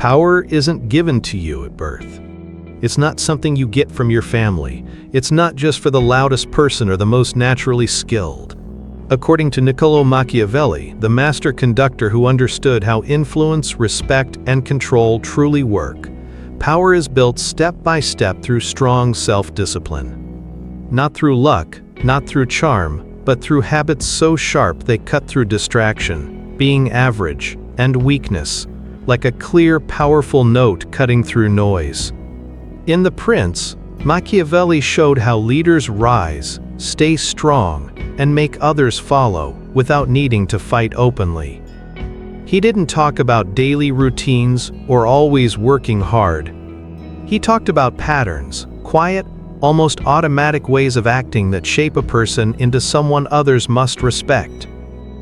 Power isn't given to you at birth. It's not something you get from your family. It's not just for the loudest person or the most naturally skilled. According to Niccolò Machiavelli, the master conductor who understood how influence, respect, and control truly work, power is built step by step through strong self-discipline. Not through luck, not through charm, but through habits so sharp they cut through distraction, being average, and weakness, like a clear, powerful note cutting through noise. In The Prince, Machiavelli showed how leaders rise, stay strong, and make others follow without needing to fight openly. He didn't talk about daily routines or always working hard. He talked about patterns, quiet, almost automatic ways of acting that shape a person into someone others must respect.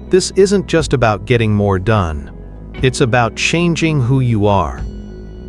This isn't just about getting more done. It's about changing who you are.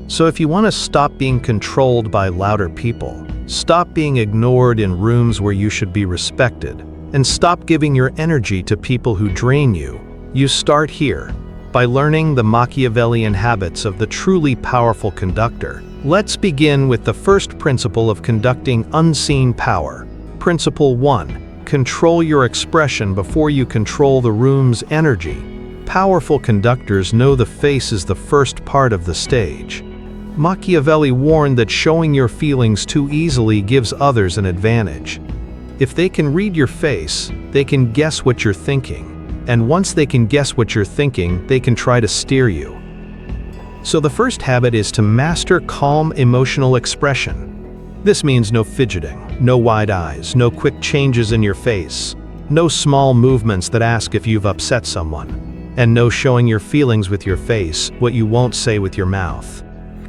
So if you want to stop being controlled by louder people, stop being ignored in rooms where you should be respected, and stop giving your energy to people who drain you, you start here, by learning the Machiavellian habits of the truly powerful conductor. Let's begin with the first principle of conducting unseen power. Principle 1. Control your expression before you control the room's energy. Powerful conductors know the face is the first part of the stage. Machiavelli warned that showing your feelings too easily gives others an advantage. If they can read your face, they can guess what you're thinking. And once they can guess what you're thinking, they can try to steer you. So the first habit is to master calm emotional expression. This means no fidgeting, no wide eyes, no quick changes in your face, no small movements that ask if you've upset someone, and no showing your feelings with your face, what you won't say with your mouth.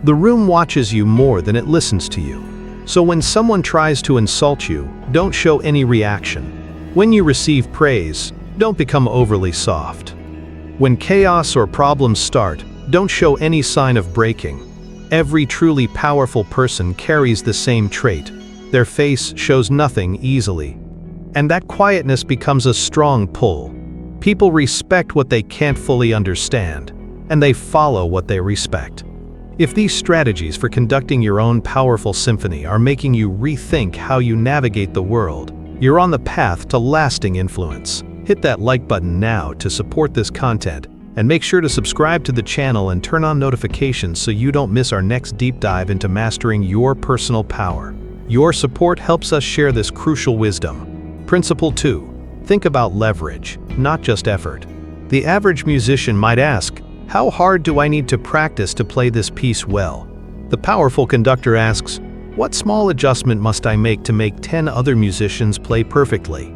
The room watches you more than it listens to you. So when someone tries to insult you, don't show any reaction. When you receive praise, don't become overly soft. When chaos or problems start, don't show any sign of breaking. Every truly powerful person carries the same trait. Their face shows nothing easily. And that quietness becomes a strong pull. People respect what they can't fully understand, and they follow what they respect. If these strategies for conducting your own powerful symphony are making you rethink how you navigate the world, you're on the path to lasting influence. Hit that like button now to support this content, and make sure to subscribe to the channel and turn on notifications so you don't miss our next deep dive into mastering your personal power. Your support helps us share this crucial wisdom. Principle 2. Think about leverage, not just effort. The average musician might ask, how hard do I need to practice to play this piece well? The powerful conductor asks, what small adjustment must I make to make 10 other musicians play perfectly?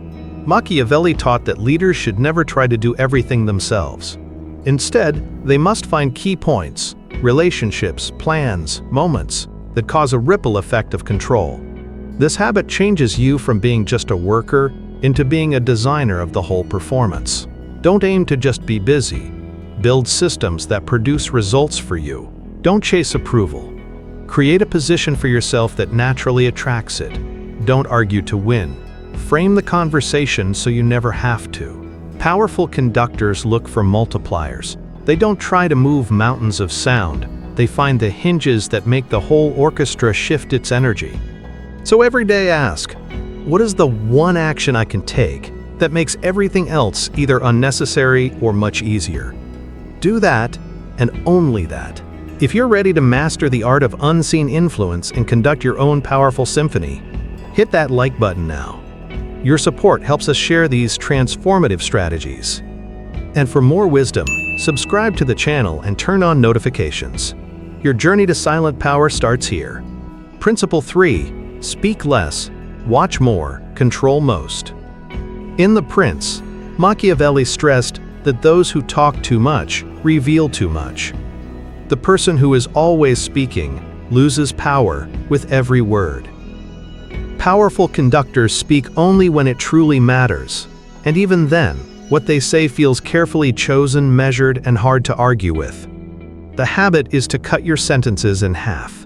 Machiavelli taught that leaders should never try to do everything themselves. Instead, they must find key points, relationships, plans, moments that cause a ripple effect of control. This habit changes you from being just a worker into being a designer of the whole performance. Don't aim to just be busy. Build systems that produce results for you. Don't chase approval. Create a position for yourself that naturally attracts it. Don't argue to win. Frame the conversation so you never have to. Powerful conductors look for multipliers. They don't try to move mountains of sound. They find the hinges that make the whole orchestra shift its energy. So every day ask, what is the one action I can take that makes everything else either unnecessary or much easier? Do that, and only that. If you're ready to master the art of unseen influence and conduct your own powerful symphony, hit that like button now. Your support helps us share these transformative strategies. And for more wisdom, subscribe to the channel and turn on notifications. Your journey to silent power starts here. Principle 3. Speak less, watch more, control most. In The Prince, Machiavelli stressed that those who talk too much reveal too much. The person who is always speaking loses power with every word. Powerful conductors speak only when it truly matters, and even then, what they say feels carefully chosen, measured, and hard to argue with. The habit is to cut your sentences in half.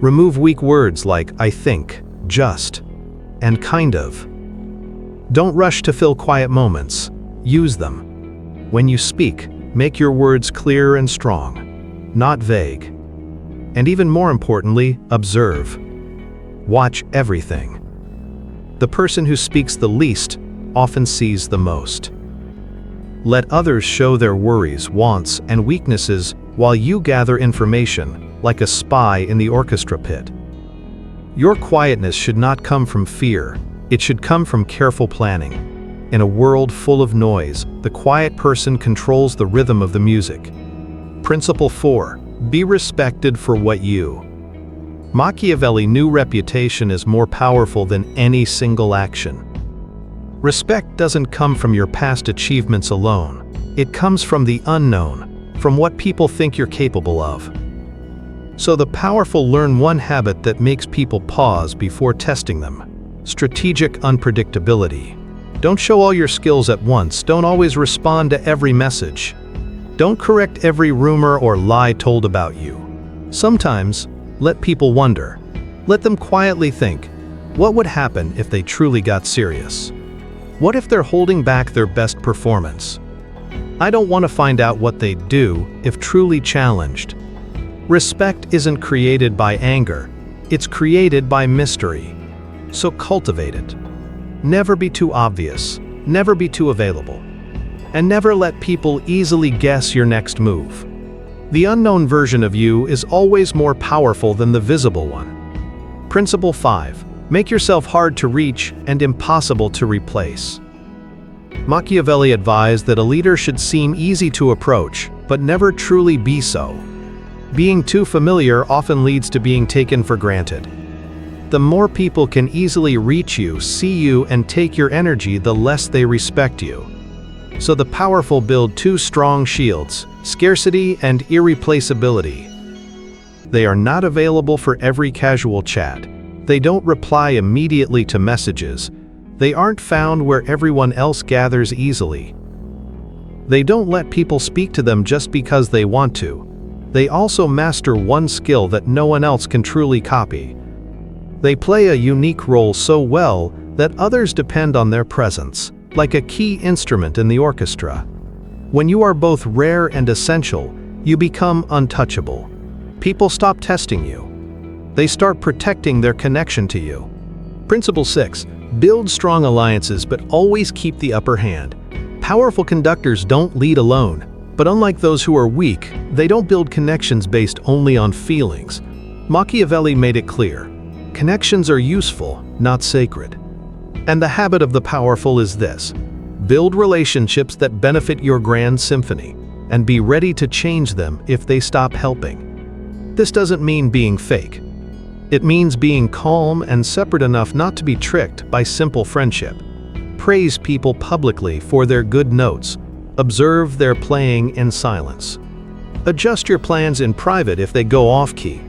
Remove weak words like I think, just, and kind of. Don't rush to fill quiet moments. Use them. When you speak, make your words clear and strong. not vague. And even more importantly, observe. Watch everything. The person who speaks the least often sees the most. Let others show their worries, wants, and weaknesses while you gather information, like a spy in the orchestra pit. Your quietness should not come from fear, it should come from careful planning. In a world full of noise, the quiet person controls the rhythm of the music. Principle 4. Be respected for what you. Machiavelli knew reputation is more powerful than any single action. Respect doesn't come from your past achievements alone. It comes from the unknown, from what people think you're capable of. So the powerful learn one habit that makes people pause before testing them. Strategic unpredictability. Don't show all your skills at once. Don't always respond to every message. Don't correct every rumor or lie told about you. Sometimes, let people wonder. Let them quietly think, what would happen if they truly got serious? What if they're holding back their best performance? I don't want to find out what they'd do if truly challenged. Respect isn't created by anger, it's created by mystery. So cultivate it. Never be too obvious, never be too available, and never let people easily guess your next move. The unknown version of you is always more powerful than the visible one. Principle 5. Make yourself hard to reach and impossible to replace. Machiavelli advised that a leader should seem easy to approach, but never truly be so. Being too familiar often leads to being taken for granted. The more people can easily reach you, see you, and take your energy, the less they respect you. So the powerful build two strong shields: scarcity and irreplaceability. They are not available for every casual chat. They don't reply immediately to messages. They aren't found where everyone else gathers easily. They don't let people speak to them just because they want to. They also master one skill that no one else can truly copy. They play a unique role so well that others depend on their presence, like a key instrument in the orchestra. When you are both rare and essential, you become untouchable. People stop testing you. They start protecting their connection to you. Principle 6. Build strong alliances, but always keep the upper hand. Powerful conductors don't lead alone, but unlike those who are weak, they don't build connections based only on feelings. Machiavelli made it clear. Connections are useful, not sacred. And the habit of the powerful is this: build relationships that benefit your grand symphony, and be ready to change them if they stop helping. This doesn't mean being fake. It means being calm and separate enough not to be tricked by simple friendship. Praise people publicly for their good notes. Observe their playing in silence. Adjust your plans in private if they go off-key.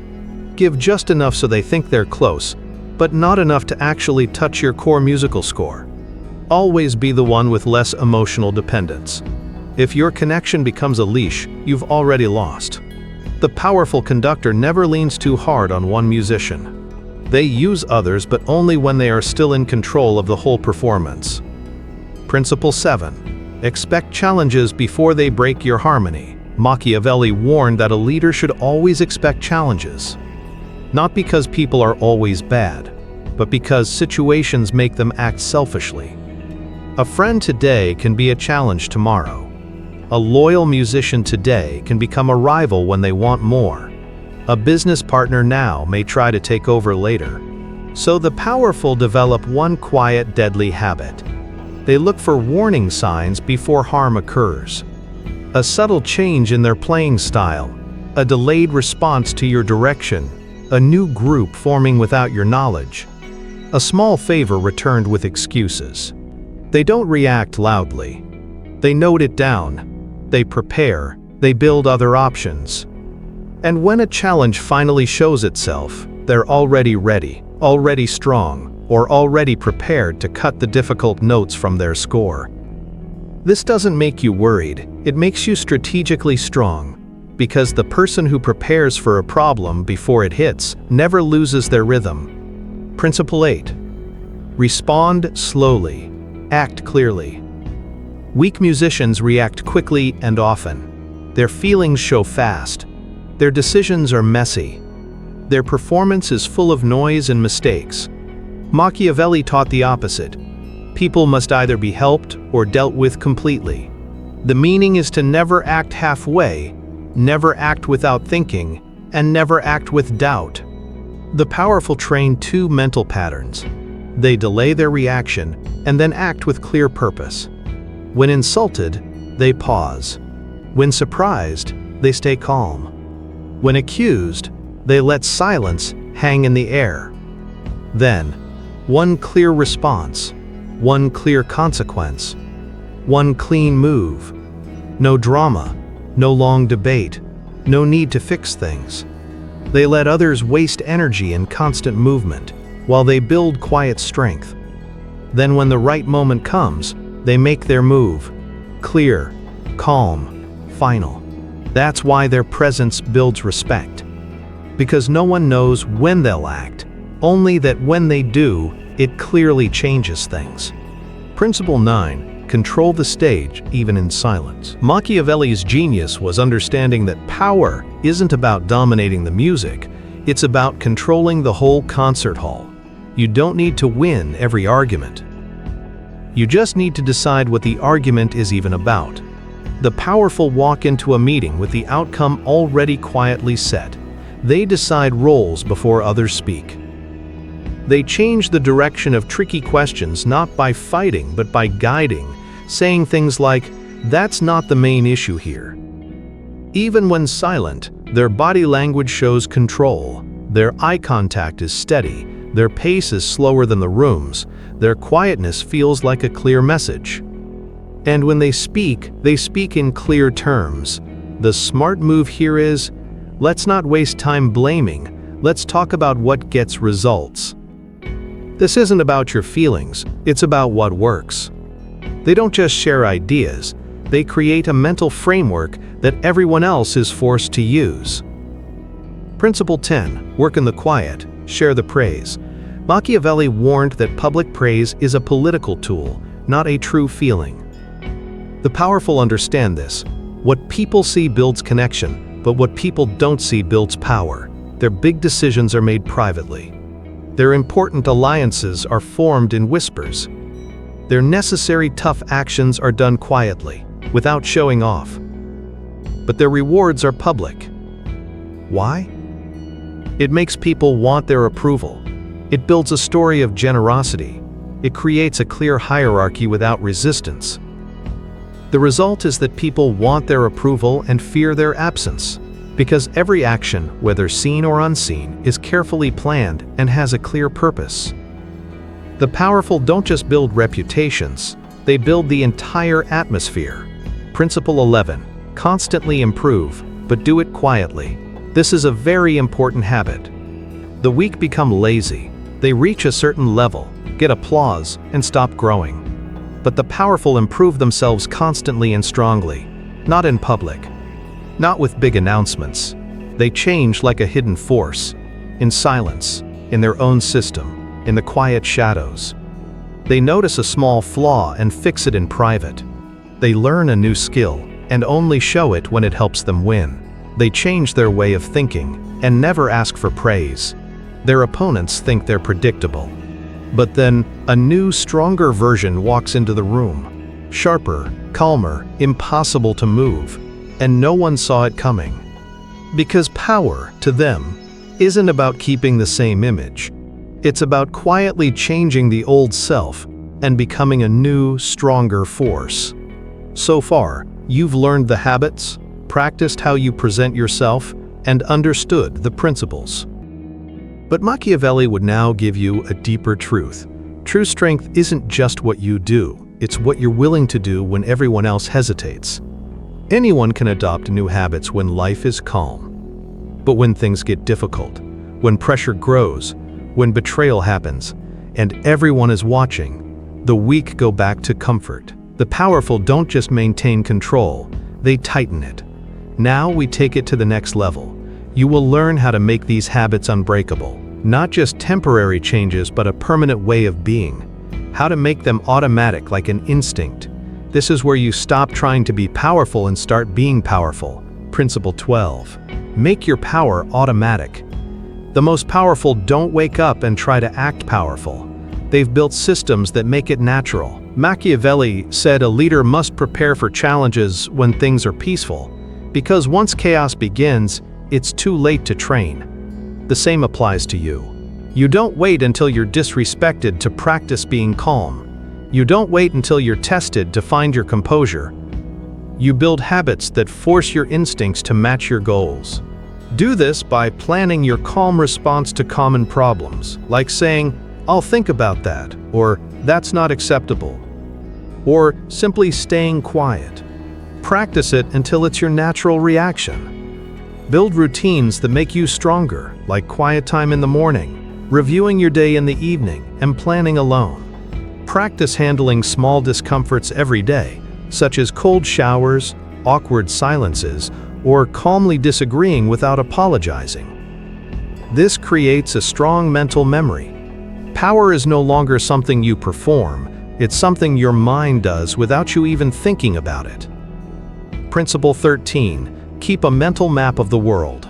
Give just enough so they think they're close, but not enough to actually touch your core musical score. Always be the one with less emotional dependence. If your connection becomes a leash, you've already lost. The powerful conductor never leans too hard on one musician. They use others, but only when they are still in control of the whole performance. Principle 7. Expect challenges before they break your harmony. Machiavelli warned that a leader should always expect challenges. Not because people are always bad, but because situations make them act selfishly. A friend today can be a challenge tomorrow. A loyal musician today can become a rival when they want more. A business partner now may try to take over later. So the powerful develop one quiet, deadly habit. They look for warning signs before harm occurs. A subtle change in their playing style, a delayed response to your direction, a new group forming without your knowledge, a small favor returned with excuses. They don't react loudly. They note it down. They prepare. They build other options. And when a challenge finally shows itself, they're already ready, already strong, or already prepared to cut the difficult notes from their score. This doesn't make you worried, it makes you strategically strong, because the person who prepares for a problem before it hits never loses their rhythm. Principle 8. Respond slowly. Act clearly. Weak musicians react quickly and often. Their feelings show fast. Their decisions are messy. Their performance is full of noise and mistakes. Machiavelli taught the opposite. People must either be helped or dealt with completely. The meaning is to never act halfway, never act without thinking, and never act with doubt. The powerful train two mental patterns. They delay their reaction and then act with clear purpose. When insulted, they pause. When surprised, they stay calm. When accused, they let silence hang in the air. Then, one clear response, one clear consequence, one clean move. No drama, no long debate, no need to fix things. They let others waste energy in constant movement, while they build quiet strength. Then when the right moment comes, they make their move. Clear, calm, final. That's why their presence builds respect. Because no one knows when they'll act, only that when they do, it clearly changes things. Principle 9. Control the stage, even in silence. Machiavelli's genius was understanding that power isn't about dominating the music, it's about controlling the whole concert hall. You don't need to win every argument. You just need to decide what the argument is even about. The powerful walk into a meeting with the outcome already quietly set. They decide roles before others speak. They change the direction of tricky questions not by fighting but by guiding, saying things like, "That's not the main issue here." Even when silent, their body language shows control. Their eye contact is steady, their pace is slower than the room's, their quietness feels like a clear message. And when they speak in clear terms. The smart move here is, let's not waste time blaming, let's talk about what gets results. This isn't about your feelings, it's about what works. They don't just share ideas, they create a mental framework that everyone else is forced to use. Principle 10. Work in the quiet, share the praise. Machiavelli warned that public praise is a political tool, not a true feeling. The powerful understand this. What people see builds connection, but what people don't see builds power. Their big decisions are made privately. Their important alliances are formed in whispers. Their necessary tough actions are done quietly, without showing off. But their rewards are public. Why? It makes people want their approval. It builds a story of generosity. It creates a clear hierarchy without resistance. The result is that people want their approval and fear their absence, because every action, whether seen or unseen, is carefully planned and has a clear purpose. The powerful don't just build reputations, they build the entire atmosphere. Principle 11. Constantly improve, but do it quietly. This is a very important habit. The weak become lazy. They reach a certain level, get applause, and stop growing. But the powerful improve themselves constantly and strongly, not in public, not with big announcements. They change like a hidden force, in silence, in their own system, in the quiet shadows. They notice a small flaw and fix it in private. They learn a new skill and only show it when it helps them win. They change their way of thinking and never ask for praise. Their opponents think they're predictable. But then, a new, stronger version walks into the room. Sharper, calmer, impossible to move, and no one saw it coming. Because power, to them, isn't about keeping the same image. It's about quietly changing the old self and becoming a new, stronger force. So far, you've learned the habits, practiced how you present yourself, and understood the principles. But Machiavelli would now give you a deeper truth. True strength isn't just what you do, it's what you're willing to do when everyone else hesitates. Anyone can adopt new habits when life is calm. But when things get difficult, when pressure grows, when betrayal happens, and everyone is watching, the weak go back to comfort. The powerful don't just maintain control, they tighten it. Now we take it to the next level. You will learn how to make these habits unbreakable. Not just temporary changes, but a permanent way of being. How to make them automatic like an instinct. This is where you stop trying to be powerful and start being powerful. Principle 12. Make your power automatic. The most powerful don't wake up and try to act powerful. They've built systems that make it natural. Machiavelli said a leader must prepare for challenges when things are peaceful, because once chaos begins, it's too late to train. The same applies to you. You don't wait until you're disrespected to practice being calm. You don't wait until you're tested to find your composure. You build habits that force your instincts to match your goals. Do this by planning your calm response to common problems, like saying, "I'll think about that," or "That's not acceptable," or simply staying quiet. Practice it until it's your natural reaction. Build routines that make you stronger, like quiet time in the morning, reviewing your day in the evening, and planning alone. Practice handling small discomforts every day, such as cold showers, awkward silences, or calmly disagreeing without apologizing. This creates a strong mental memory. Power is no longer something you perform, it's something your mind does without you even thinking about it. Principle 13. Keep a mental map of the world.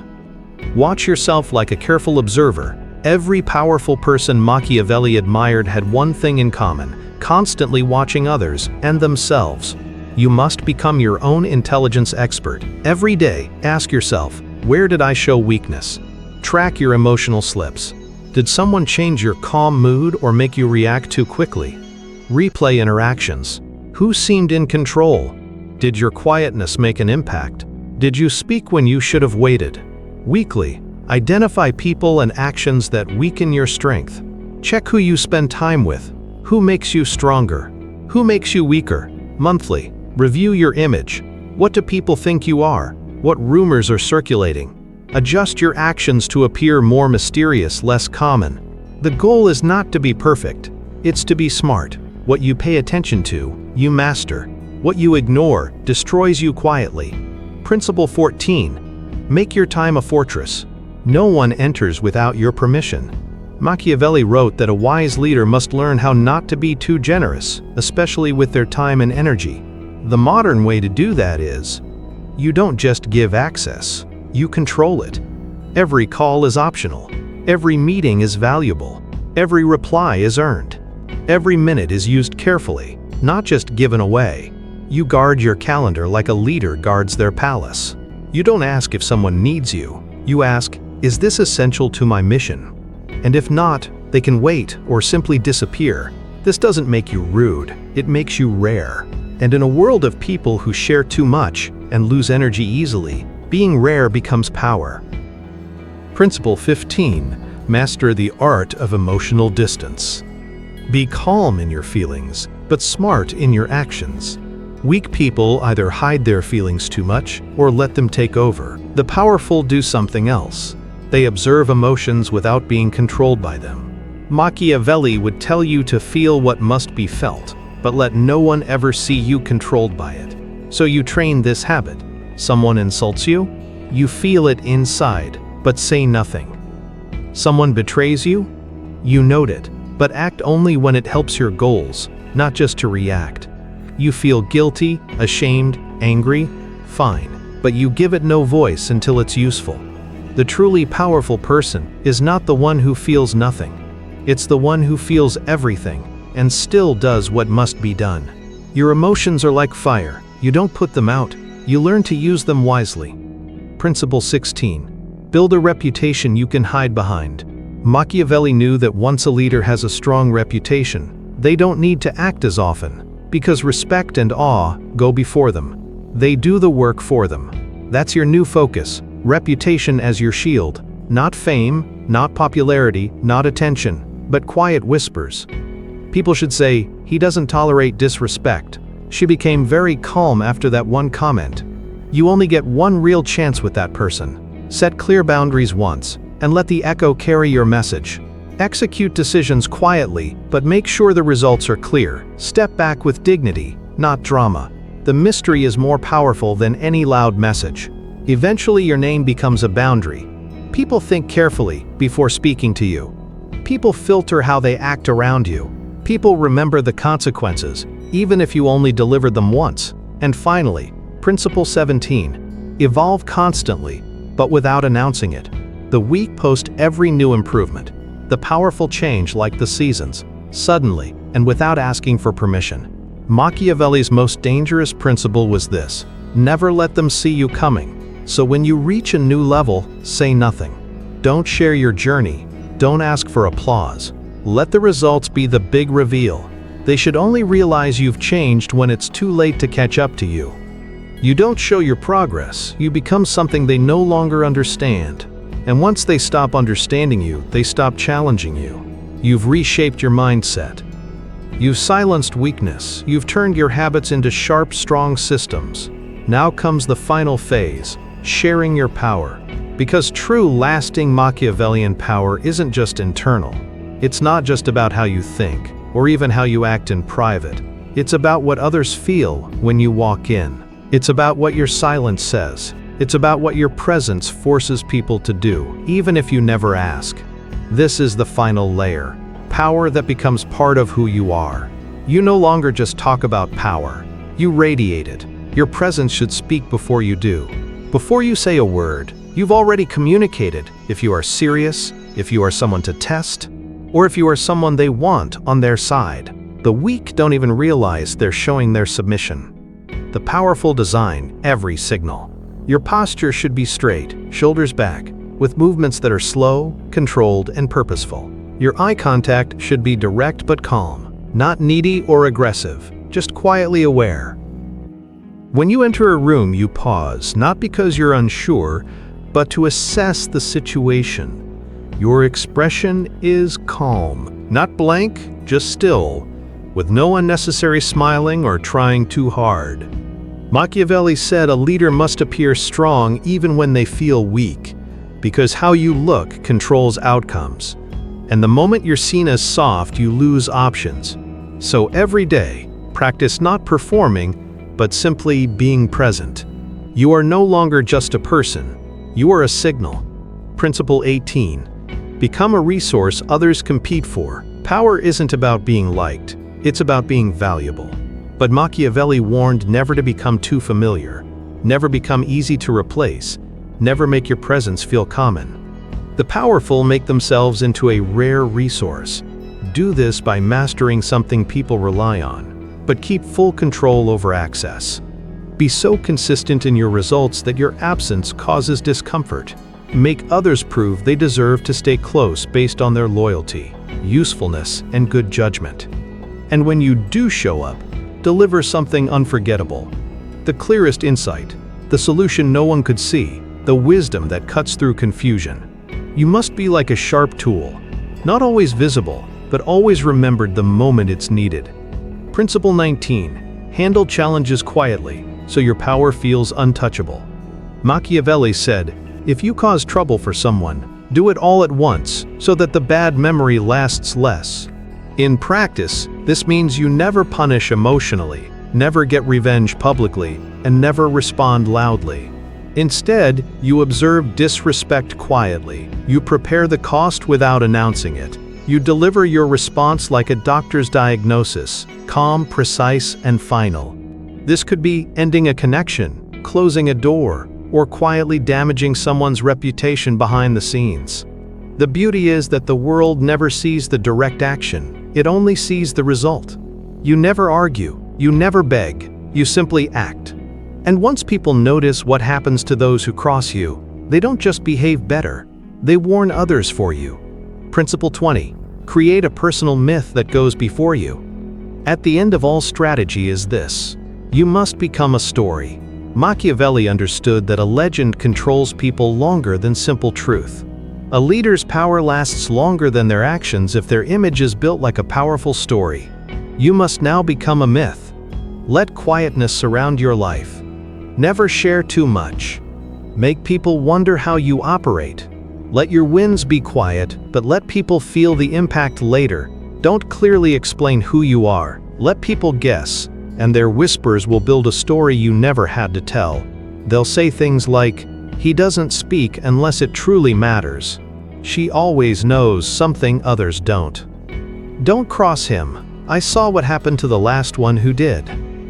Watch yourself like a careful observer. Every powerful person Machiavelli admired had one thing in common: constantly watching others and themselves. You must become your own intelligence expert. Every day, ask yourself, where did I show weakness? Track your emotional slips. Did someone change your calm mood or make you react too quickly? Replay interactions. Who seemed in control? Did your quietness make an impact? Did you speak when you should have waited? Weekly, identify people and actions that weaken your strength. Check who you spend time with. Who makes you stronger? Who makes you weaker? Monthly, review your image. What do people think you are? What rumors are circulating? Adjust your actions to appear more mysterious, less common. The goal is not to be perfect. It's to be smart. What you pay attention to, you master. What you ignore destroys you quietly. Principle 14. Make your time a fortress. No one enters without your permission. Machiavelli wrote that a wise leader must learn how not to be too generous, especially with their time and energy. The modern way to do that is, you don't just give access, you control it. Every call is optional. Every meeting is valuable. Every reply is earned. Every minute is used carefully, not just given away. You guard your calendar like a leader guards their palace. You don't ask if someone needs you. You ask, is this essential to my mission? And if not, they can wait or simply disappear. This doesn't make you rude, it makes you rare. And in a world of people who share too much and lose energy easily, being rare becomes power. Principle 15. Master the art of emotional distance. Be calm in your feelings, but smart in your actions. Weak people either hide their feelings too much or let them take over. The powerful do something else. They observe emotions without being controlled by them. Machiavelli would tell you to feel what must be felt, but let no one ever see you controlled by it. So you train this habit. Someone insults you? You feel it inside, but say nothing. Someone betrays you? You note it, but act only when it helps your goals, not just to react. You feel guilty, ashamed, angry? Fine, but you give it no voice until it's useful. The truly powerful person is not the one who feels nothing. It's the one who feels everything and still does what must be done. Your emotions are like fire. You don't put them out, you learn to use them wisely. Principle 16. Build a reputation you can hide behind. Machiavelli knew that once a leader has a strong reputation, they don't need to act as often, because respect and awe go before them. They do the work for them. That's your new focus, reputation as your shield. Not fame, not popularity, not attention, but quiet whispers. People should say, he doesn't tolerate disrespect. She became very calm after that one comment. You only get one real chance with that person. Set clear boundaries once, and let the echo carry your message. Execute decisions quietly, but make sure the results are clear. Step back with dignity, not drama. The mystery is more powerful than any loud message. Eventually your name becomes a boundary. People think carefully before speaking to you. People filter how they act around you. People remember the consequences, even if you only delivered them once. And finally, Principle 17. evolve constantly, but without announcing it. The weak post every new improvement. The powerful change like the seasons, suddenly, and without asking for permission. Machiavelli's most dangerous principle was this: never let them see you coming. So when you reach a new level, say nothing. Don't share your journey. Don't ask for applause. Let the results be the big reveal. They should only realize you've changed when it's too late to catch up to you. You don't show your progress, you become something they no longer understand. And once they stop understanding you, they stop challenging you. You've reshaped your mindset. You've silenced weakness. You've turned your habits into sharp, strong systems. Now comes the final phase, sharing your power. Because true, lasting Machiavellian power isn't just internal. It's not just about how you think, or even how you act in private. It's about what others feel when you walk in. It's about what your silence says. It's about what your presence forces people to do, even if you never ask. This is the final layer. Power that becomes part of who you are. You no longer just talk about power. You radiate it. Your presence should speak before you do. Before you say a word, you've already communicated if you are serious, if you are someone to test, or if you are someone they want on their side. The weak don't even realize they're showing their submission. The powerful design every signal. Your posture should be straight, shoulders back, with movements that are slow, controlled, and purposeful. Your eye contact should be direct but calm, not needy or aggressive, just quietly aware. When you enter a room, you pause, not because you're unsure, but to assess the situation. Your expression is calm, not blank, just still, with no unnecessary smiling or trying too hard. Machiavelli said a leader must appear strong even when they feel weak, because how you look controls outcomes. And the moment you're seen as soft, you lose options. So every day, practice not performing, but simply being present. You are no longer just a person. You are a signal. Principle 18. Become a resource others compete for. Power isn't about being liked. It's about being valuable. But Machiavelli warned never to become too familiar, never become easy to replace, never make your presence feel common. The powerful make themselves into a rare resource. Do this by mastering something people rely on, but keep full control over access. Be so consistent in your results that your absence causes discomfort. Make others prove they deserve to stay close based on their loyalty, usefulness, and good judgment. And when you do show up, deliver something unforgettable. The clearest insight, the solution no one could see, the wisdom that cuts through confusion. You must be like a sharp tool, not always visible, but always remembered the moment it's needed. Principle 19. Handle challenges quietly, so your power feels untouchable. Machiavelli said, if you cause trouble for someone, do it all at once, so that the bad memory lasts less. In practice, this means you never punish emotionally, never get revenge publicly, and never respond loudly. Instead, you observe disrespect quietly. You prepare the cost without announcing it. You deliver your response like a doctor's diagnosis, calm, precise, and final. This could be ending a connection, closing a door, or quietly damaging someone's reputation behind the scenes. The beauty is that the world never sees the direct action, it only sees the result. You never argue, you never beg, you simply act. And once people notice what happens to those who cross you, they don't just behave better, they warn others for you. Principle 20. Create a personal myth that goes before you. At the end of all strategy is this: you must become a story. Machiavelli understood that a legend controls people longer than simple truth. A leader's power lasts longer than their actions if their image is built like a powerful story. You must now become a myth. Let quietness surround your life. Never share too much. Make people wonder how you operate. Let your wins be quiet, but let people feel the impact later. Don't clearly explain who you are. Let people guess, and their whispers will build a story you never had to tell. They'll say things like, "He doesn't speak unless it truly matters. She always knows something others don't. Don't cross him. I saw what happened to the last one who did.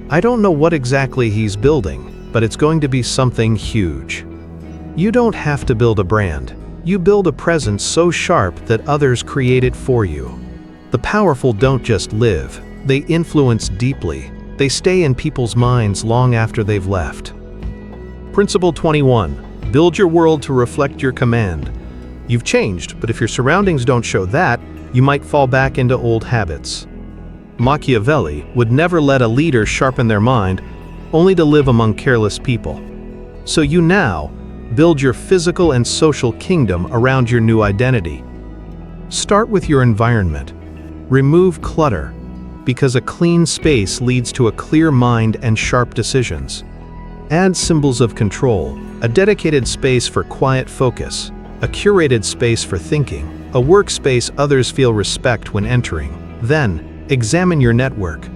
I don't know what exactly he's building, but it's going to be something huge. You don't have to build a brand. You build a presence so sharp that others create it for you. The powerful don't just live, they influence deeply. They stay in people's minds long after they've left. Principle 21. Build your world to reflect your command. You've changed, but if your surroundings don't show that, you might fall back into old habits. Machiavelli would never let a leader sharpen their mind, only to live among careless people. So you now build your physical and social kingdom around your new identity. Start with your environment. Remove clutter, because a clean space leads to a clear mind and sharp decisions. Add symbols of control, a dedicated space for quiet focus, a curated space for thinking, a workspace others feel respect when entering. Then, examine your network.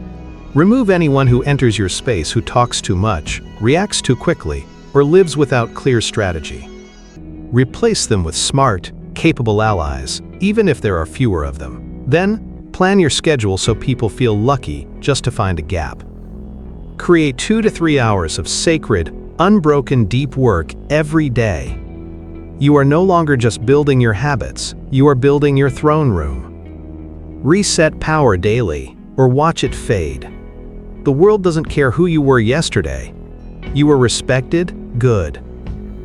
Remove anyone who enters your space who talks too much, reacts too quickly, or lives without clear strategy. Replace them with smart, capable allies, even if there are fewer of them. Then, plan your schedule so people feel lucky just to find a gap. Create 2 to 3 hours of sacred, unbroken deep work every day. You are no longer just building your habits, you are building your throne room. Reset power daily, or watch it fade. The world doesn't care who you were yesterday. You were respected, good.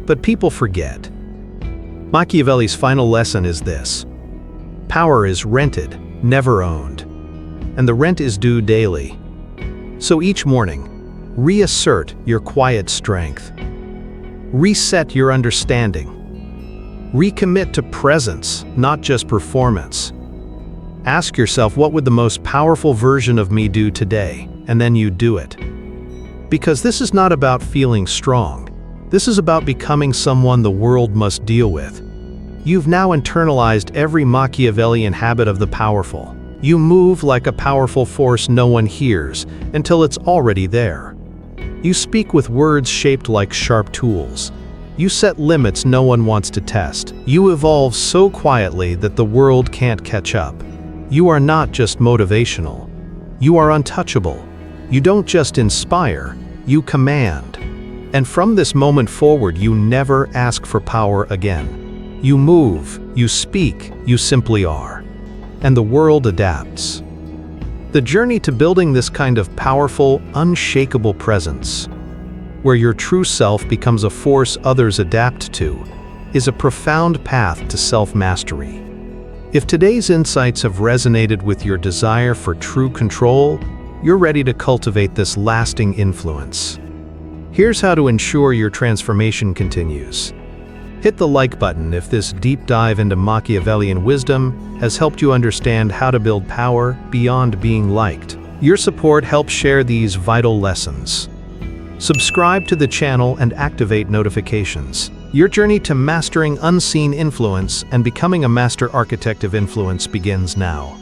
But people forget. Machiavelli's final lesson is this: power is rented, never owned, and the rent is due daily. So each morning, reassert your quiet strength. Reset your understanding. Recommit to presence, not just performance. Ask yourself, what would the most powerful version of me do today? And then you do it. Because this is not about feeling strong. This is about becoming someone the world must deal with. You've now internalized every Machiavellian habit of the powerful. You move like a powerful force no one hears until it's already there. You speak with words shaped like sharp tools. You set limits no one wants to test. You evolve so quietly that the world can't catch up. You are not just motivational. You are untouchable. You don't just inspire, you command. And from this moment forward, you never ask for power again. You move, you speak, you simply are. And the world adapts. The journey to building this kind of powerful, unshakable presence, where your true self becomes a force others adapt to, is a profound path to self-mastery. If today's insights have resonated with your desire for true control, you're ready to cultivate this lasting influence. Here's how to ensure your transformation continues. Hit the like button if this deep dive into Machiavellian wisdom has helped you understand how to build power beyond being liked. Your support helps share these vital lessons. Subscribe to the channel and activate notifications. Your journey to mastering unseen influence and becoming a master architect of influence begins now.